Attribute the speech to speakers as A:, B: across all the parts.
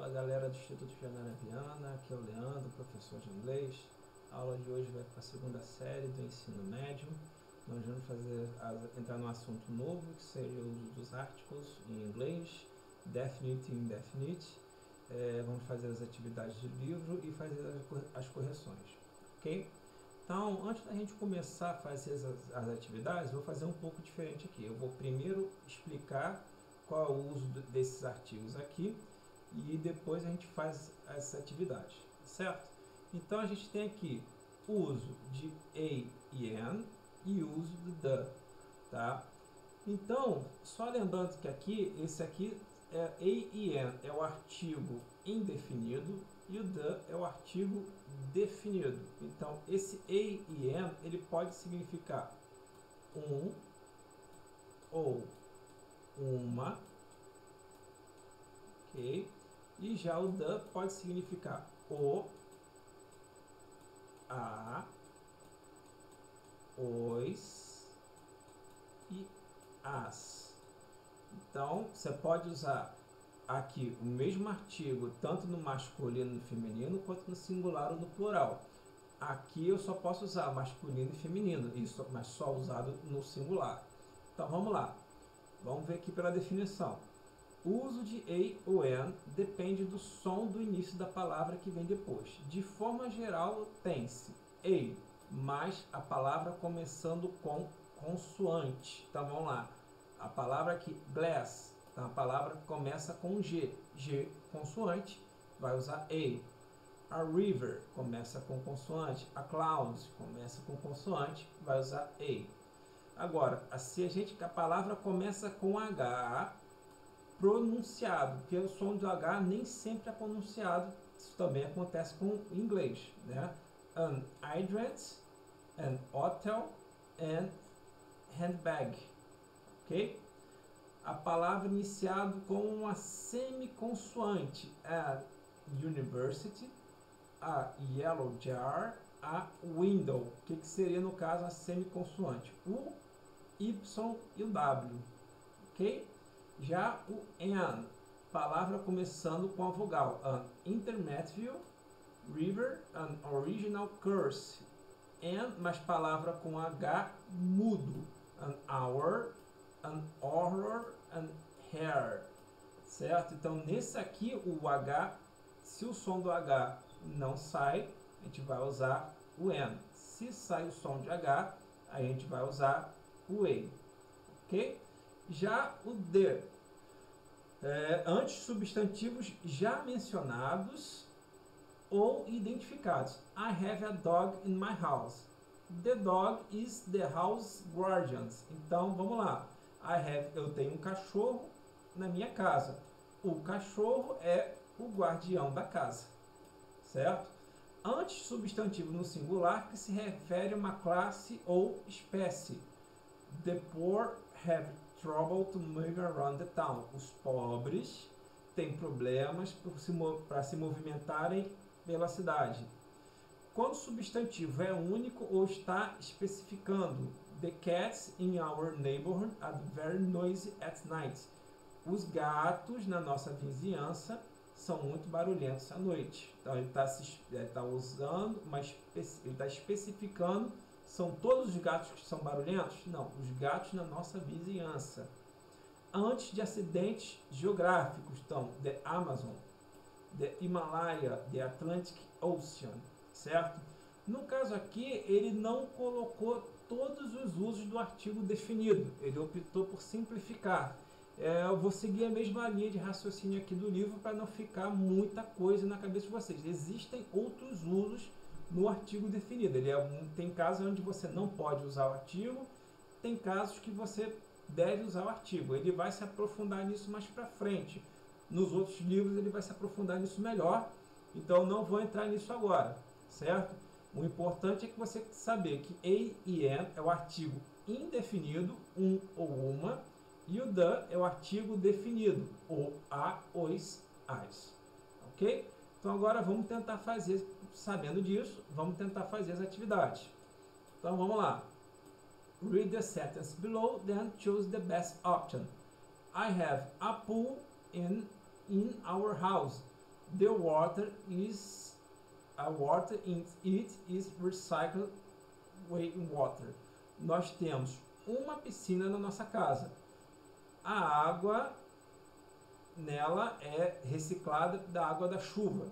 A: Fala galera do Instituto Janara Viana, aqui é o Leandro, professor de inglês. A aula de hoje vai para a segunda série do ensino médio. Nós vamos entrar num assunto novo, que seria o uso dos articles em inglês, definite e indefinite. Vamos fazer as atividades do livro e fazer as correções, ok? Então, antes da gente começar a fazer as atividades, eu vou fazer um pouco diferente aqui. Eu vou primeiro explicar qual é o uso desses artigos aqui e depois a gente faz essa atividade, certo? Então, a gente tem aqui o uso de a e an e o uso do the, tá? Então, só lembrando que esse aqui a e an é o artigo indefinido e o the é o artigo definido. Então, esse a e an, ele pode significar um ou uma, ok? E já o the pode significar o, a, os e as. Então, você pode usar aqui o mesmo artigo tanto no masculino e no feminino quanto no singular ou no plural. Aqui eu só posso usar masculino e feminino, mas só usado no singular. Então vamos lá, vamos ver aqui pela definição. O uso de a ou an depende do som do início da palavra que vem depois. De forma geral, tem-se a mais a palavra começando com consoante. Então vamos lá, a palavra aqui glass, então a palavra começa com G, G consoante, vai usar a. A river começa com consoante, a cloud começa com consoante, vai usar a. Agora, se a palavra começa com H pronunciado, porque o som do H nem sempre é pronunciado, isso também acontece com o inglês, né? An hydrant, an hotel, and handbag, ok? A palavra iniciado com uma semiconsoante, a university, a yellow jar, a window. O que seria no caso a semiconsoante? O Y e o W, ok? Já o an, palavra começando com a vogal, an intermediate river, an original curse, and, mas palavra com H mudo, an hour, an horror, an hair, certo? Então nesse aqui o H, se o som do H não sai, a gente vai usar o N. Se sai o som de H, a gente vai usar o A, ok? Já o D, antes substantivos já mencionados ou identificados. I have a dog in my house. The dog is the house guardian. Então, vamos lá. Eu tenho um cachorro na minha casa. O cachorro é o guardião da casa, certo? Antes substantivo no singular que se refere a uma classe ou espécie. The poor have trouble to move around the town. Os pobres têm problemas para se movimentarem pela cidade. Quando o substantivo é único ou está especificando. The cats in our neighborhood are very noisy at night. Os gatos na nossa vizinhança são muito barulhentos à noite. Então ele está usando, mas ele está especificando. São todos os gatos que são barulhentos? Não, os gatos na nossa vizinhança. Antes de acidentes geográficos, então, the Amazon, the Himalaya, the Atlantic Ocean, certo? No caso aqui, ele não colocou todos os usos do artigo definido, ele optou por simplificar. Eu vou seguir a mesma linha de raciocínio aqui do livro para não ficar muita coisa na cabeça de vocês. Existem outros usos no artigo definido. Tem casos onde você não pode usar o artigo, tem casos que você deve usar o artigo. Ele vai se aprofundar nisso mais para frente. Nos outros livros ele vai se aprofundar nisso melhor, então não vou entrar nisso agora, certo? O importante é que você saber que a e an é o artigo indefinido, um ou uma, e o the é o artigo definido, o, a, os, as, ok? Então agora vamos tentar fazer, sabendo disso, vamos tentar fazer as atividades. Então vamos lá. Read the sentence below, then choose the best option. I have a pool in our house. The water in it is recycled water. Nós temos uma piscina na nossa casa. A água nela é reciclada da água da chuva.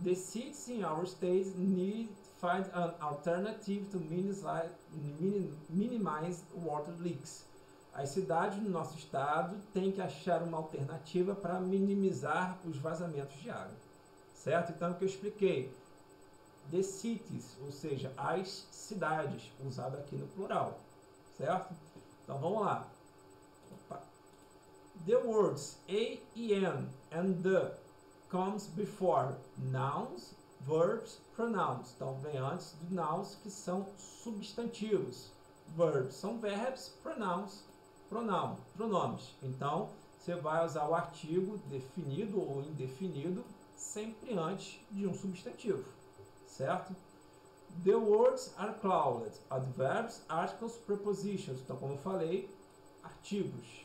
A: The cities in our state need to find an alternative to minimize water leaks. As cidades no nosso estado têm que achar uma alternativa para minimizar os vazamentos de água. Certo? Então, o que eu expliquei. The cities, ou seja, as cidades, usado aqui no plural. Certo? Então, vamos lá. Opa. The words a e an and the comes before nouns, verbs, pronouns. Então, vem antes de nouns, que são substantivos. Verbs são verbos, pronouns, pronomes. Então, você vai usar o artigo definido ou indefinido sempre antes de um substantivo. Certo? The words are clouded. Adverbs, articles, prepositions. Então, como eu falei, artigos.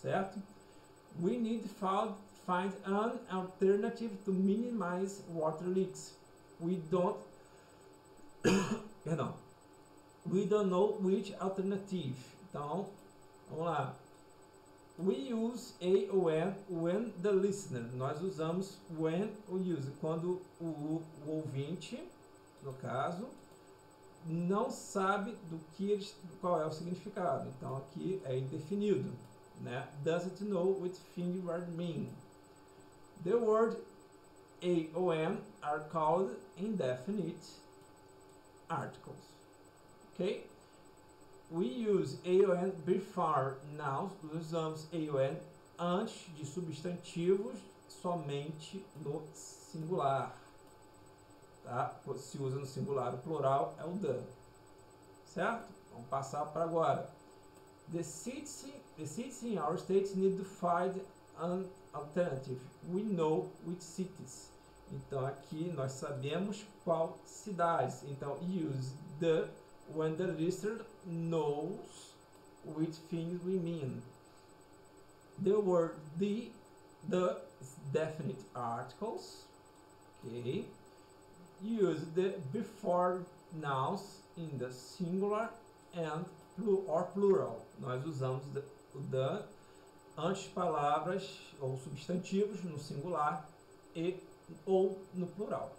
A: Certo? We need to find an alternative to minimize water leaks. We don't We don't know which alternative. Então, vamos lá. We use a ou an when the listener. Nós usamos when ou use quando o ouvinte, no caso, não sabe qual é o significado. Então, aqui é indefinido, né? Doesn't know which thing the word mean. The word a ou an are called indefinite articles. Okay? We use a ou an before nouns. Usamos a ou an antes de substantivos somente no singular. Tá? Se usa no singular, o plural é o the. Certo? Vamos passar para agora. The cities in our state need to find an alternative. We know which cities. Então aqui nós sabemos qual cidades. Então use the when the listener knows which things we mean. The word the definite articles. Okay. Use the before nouns in the singular and or plural. Nós usamos o the antes palavras ou substantivos no singular ou no plural.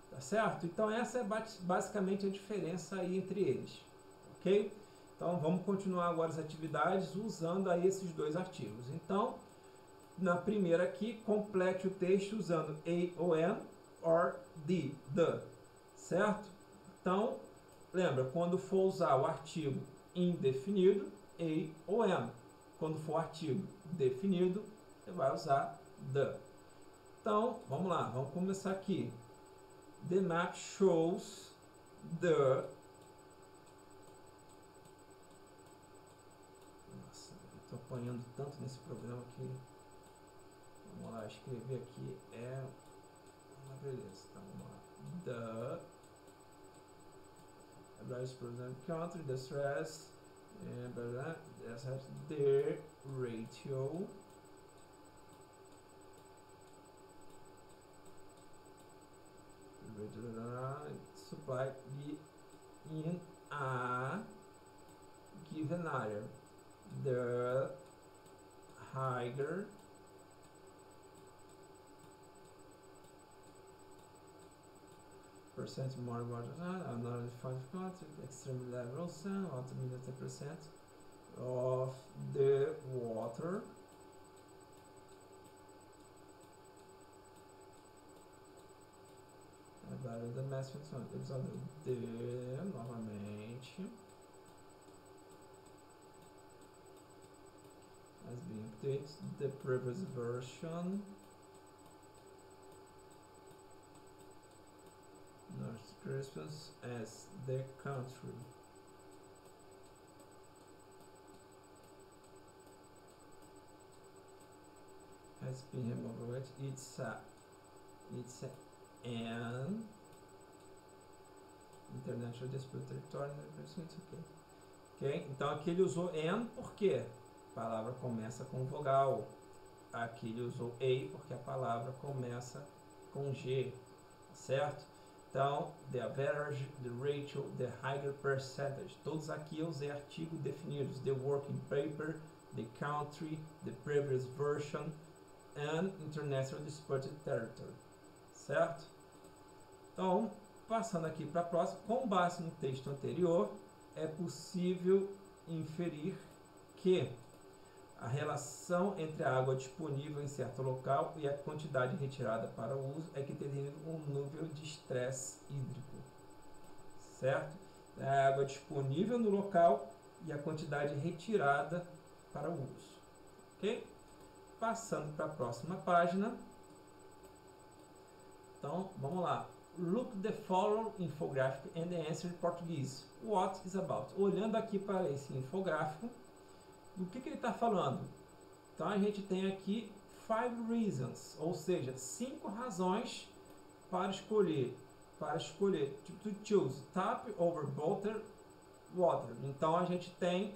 A: Tá certo? Então essa é basicamente a diferença aí entre eles. Ok? Então vamos continuar agora as atividades usando aí esses dois artigos. Então, na primeira aqui, complete o texto usando a ou an or the. Certo? Então, lembra, quando for usar o artigo indefinido, a ou an. Quando for artigo definido, você vai usar the. Então, vamos lá, vamos começar aqui. The map shows the... Nossa, eu estou apanhando tanto nesse programa que... Vamos lá, escrever aqui é uma beleza. Então, vamos lá. The represent country, the stress, the ratio. Supply in a given area. The higher percent more water, another 5%, extreme level, up to 10% of the water value da máxima usando de novamente has been updated the previous version. North Christmas as the country. Has been removed. It's an International Dispute Territory. Ok? Então aqui ele usou an porque a palavra começa com vogal. aqui ele usou a porque a palavra começa com G, certo? Então, the average, the ratio, the higher percentage. Todos aqui eu usei artigos definidos. The working paper, the country, the previous version, and international disputed territory. Certo? Então, passando aqui para a próxima. Com base no texto anterior, é possível inferir que a relação entre a água disponível em certo local e a quantidade retirada para o uso é que determina um nível de estresse hídrico, certo? É a água disponível no local e a quantidade retirada para o uso, ok? Passando para a próxima página. Então, vamos lá. Look the following infographic and the answer in português. What is about? Olhando aqui para esse infográfico, do que ele está falando? Então a gente tem aqui 5 reasons, ou seja, 5 razões para escolher to choose tap over bottled water. Então a gente tem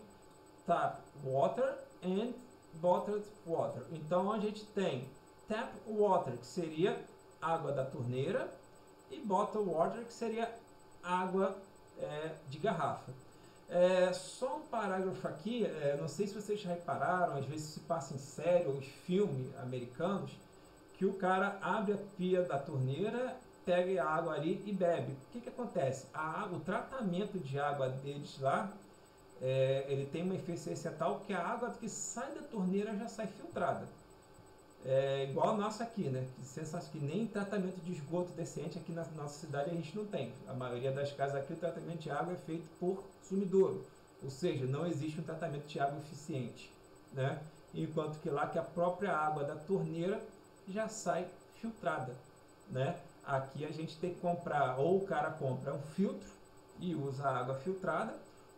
A: tap water and bottled water. Então a gente tem tap water, que seria água da torneira, e bottled water, que seria água de garrafa. Só um parágrafo aqui, não sei se vocês já repararam, às vezes se passa em série ou em filme americanos, que o cara abre a pia da torneira, pega a água ali e bebe. O que acontece? O tratamento de água deles lá, ele tem uma eficiência tal que a água que sai da torneira já sai filtrada. Igual a nossa aqui, né? Que nem tratamento de esgoto decente aqui na nossa cidade a gente não tem. A maioria das casas aqui o tratamento de água é feito por sumidouro, ou seja, não existe um tratamento de água eficiente, né? Enquanto que lá que a própria água da torneira já sai filtrada, né? Aqui a gente tem que comprar, ou o cara compra um filtro e usa a água filtrada,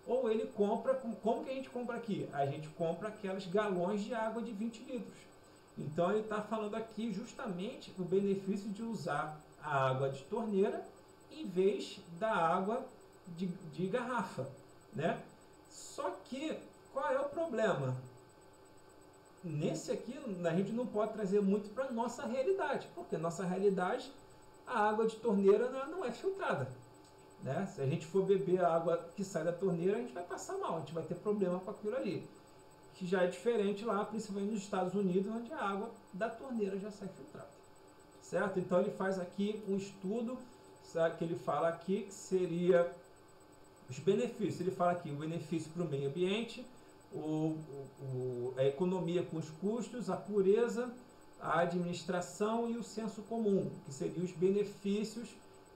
A: ou ele compra, como que a gente compra aqui? A gente compra aquelas galões de água de 20 litros. Então ele está falando aqui justamente o benefício de usar a água de torneira em vez da água de garrafa, né? Só que qual é o problema? Nesse aqui a gente não pode trazer muito para nossa realidade, porque nossa realidade a água de torneira não é filtrada, né? Se a gente for beber a água que sai da torneira, a gente vai passar mal, a gente vai ter problema com aquilo ali. Que já é diferente lá, principalmente nos Estados Unidos, onde a água da torneira já sai filtrada, certo? Então ele faz aqui um estudo, sabe, que ele fala aqui que seria os benefícios. Ele fala aqui o benefício para o meio ambiente, a economia com os custos, a pureza, a administração e o senso comum, que seriam os benefícios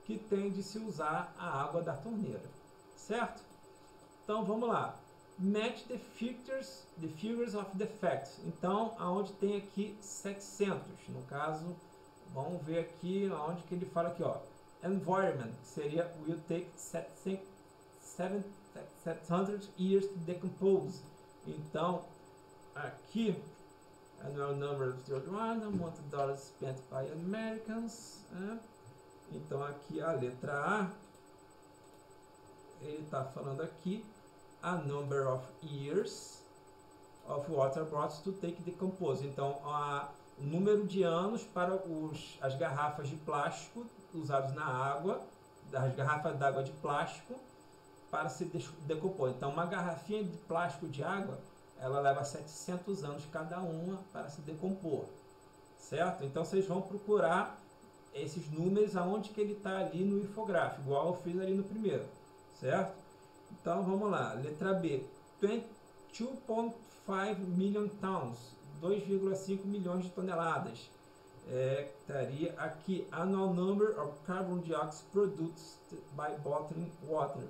A: que tem de se usar a água da torneira, certo? Então vamos lá. Match the figures of the facts. Então, aonde tem aqui 700, no caso, vamos ver aqui aonde que ele fala aqui, ó. Environment, que seria will take 700 years to decompose. Então, aqui, annual number of children, amount of dollars spent by Americans. Então, aqui a letra A, ele está falando aqui a number of years of water brought to take decompose. Então, o número de anos para as garrafas de plástico usadas na água, das garrafas d'água de plástico, para se decompor. Então, uma garrafinha de plástico de água, ela leva 700 anos cada uma para se decompor, certo? Então, vocês vão procurar esses números aonde que ele está ali no infográfico, igual eu fiz ali no primeiro, certo? Então vamos lá, letra B, 2.5 million tons, 2,5 milhões de toneladas. Estaria aqui, annual number of carbon dioxide produced by bottling water.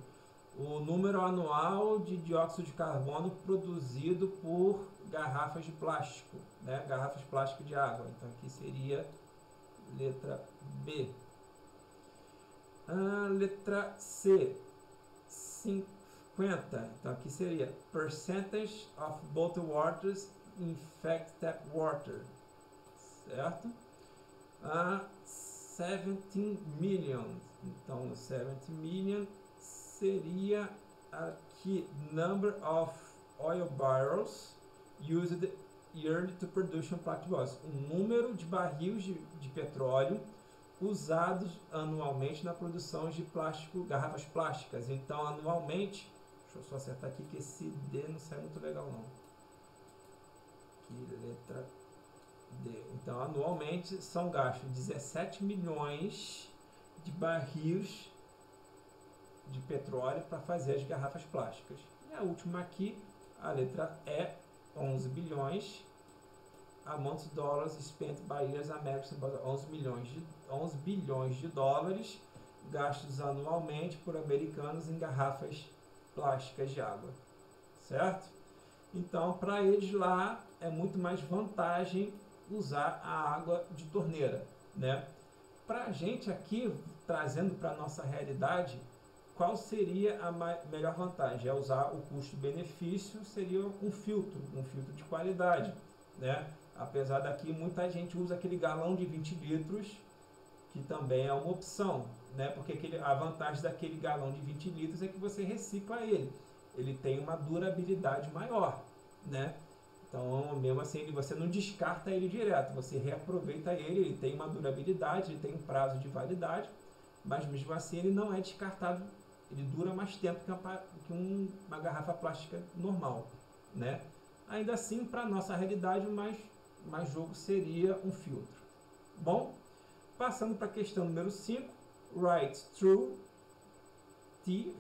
A: O número anual de dióxido de carbono produzido por garrafas de plástico, né? Garrafas de plástico de água. Então aqui seria letra B. Letra C, 50. Então aqui seria percentage of bottled waters in fact tap water, certo? 17 million. Então 17 million seria aqui number of oil barrels used yearly to production plastic bottles. O número de barris de petróleo usados anualmente na produção de plástico, garrafas plásticas. Então, anualmente, deixa eu só acertar aqui que esse D não sai muito legal não. Aqui, letra D. Então, anualmente são gastos 17 milhões de barris de petróleo para fazer as garrafas plásticas. E a última aqui, a letra E, 11 bilhões. Amount of dollars spent by years American 11 bilhões de dólares gastos anualmente por americanos em garrafas plásticas de água, certo? Então, para eles lá é muito mais vantagem usar a água de torneira, né? Para a gente aqui, trazendo para a nossa realidade, qual seria a melhor vantagem? É usar o custo-benefício, seria um filtro de qualidade, né? Apesar daqui muita gente usa aquele galão de 20 litros, que também é uma opção, né? Porque a vantagem daquele galão de 20 litros é que você recicla ele. Ele tem uma durabilidade maior, né? Então, mesmo assim, você não descarta ele direto, você reaproveita ele tem uma durabilidade, ele tem um prazo de validade, mas mesmo assim ele não é descartado, ele dura mais tempo que uma garrafa plástica normal, né? Ainda assim, para a nossa realidade, mais jogo seria um filtro. Bom, passando para a questão número 5, write true, T,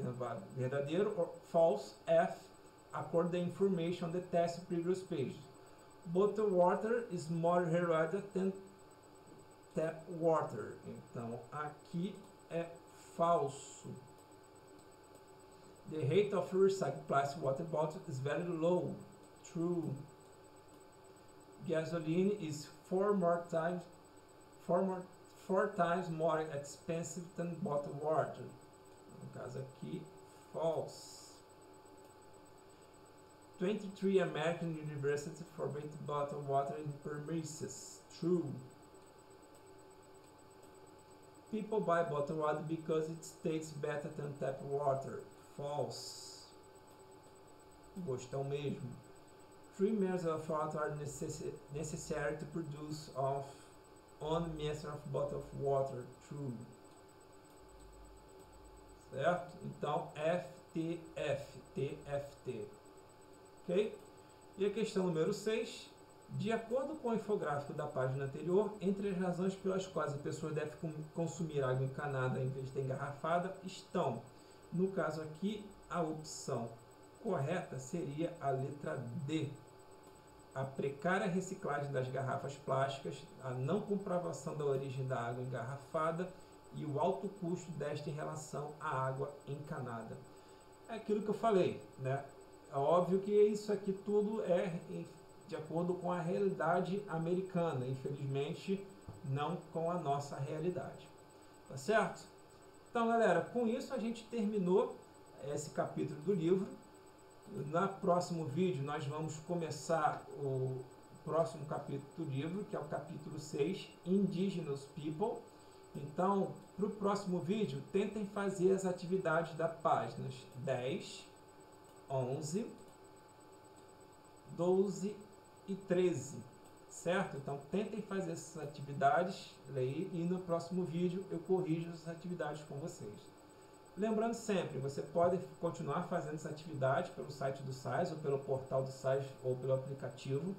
A: verdadeiro, or false, F, according to the information on the test previous page. Bottled water is more regulated than tap water. Então, aqui é falso. The rate of recycled plastic water bottles is very low. True. Gasoline is four times more expensive than bottled water. No caso aqui, false. 23 American universities forbid bottled water in premises. True. People buy bottled water because it tastes better than tap water. False. Gostão mesmo. 3 measures of water are necessary to produce 1 measure of bottle of water. True. Certo? Então, FTF, TFT. Ok? E a questão número 6. De acordo com o infográfico da página anterior, entre as razões pelas quais a pessoa deve consumir água encanada em vez de engarrafada estão, no caso aqui, a opção correta seria a letra D. A precária reciclagem das garrafas plásticas, a não comprovação da origem da água engarrafada e o alto custo desta em relação à água encanada. É aquilo que eu falei, né? É óbvio que isso aqui tudo é de acordo com a realidade americana, infelizmente não com a nossa realidade. Tá certo? Então, galera, com isso a gente terminou esse capítulo do livro. No próximo vídeo nós vamos começar o próximo capítulo do livro, que é o capítulo 6, Indigenous People. Então, para o próximo vídeo, tentem fazer as atividades das páginas 10, 11, 12 e 13, certo? Então, tentem fazer essas atividades aí e no próximo vídeo eu corrijo essas atividades com vocês. Lembrando sempre, você pode continuar fazendo essa atividade pelo site do SAIS, ou pelo portal do SAIS, ou pelo aplicativo,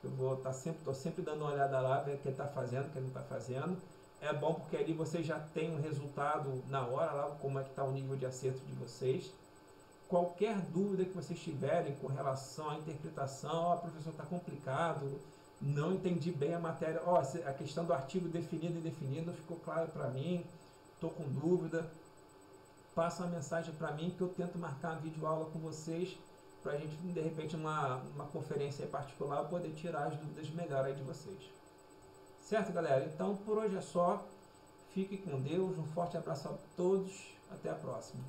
A: que eu vou estou sempre dando uma olhada lá, ver o que ele está fazendo, o que ele não está fazendo. É bom porque ali você já tem um resultado na hora, lá como é que está o nível de acerto de vocês. Qualquer dúvida que vocês tiverem com relação à interpretação, professor, está complicado, não entendi bem a matéria, a questão do artigo definido e indefinido não ficou claro para mim, estou com dúvida, passa uma mensagem para mim que eu tento marcar uma videoaula com vocês, para a gente, de repente, uma conferência particular, poder tirar as dúvidas melhor aí de vocês. Certo, galera? Então, por hoje é só. Fique com Deus, um forte abraço a todos, até a próxima.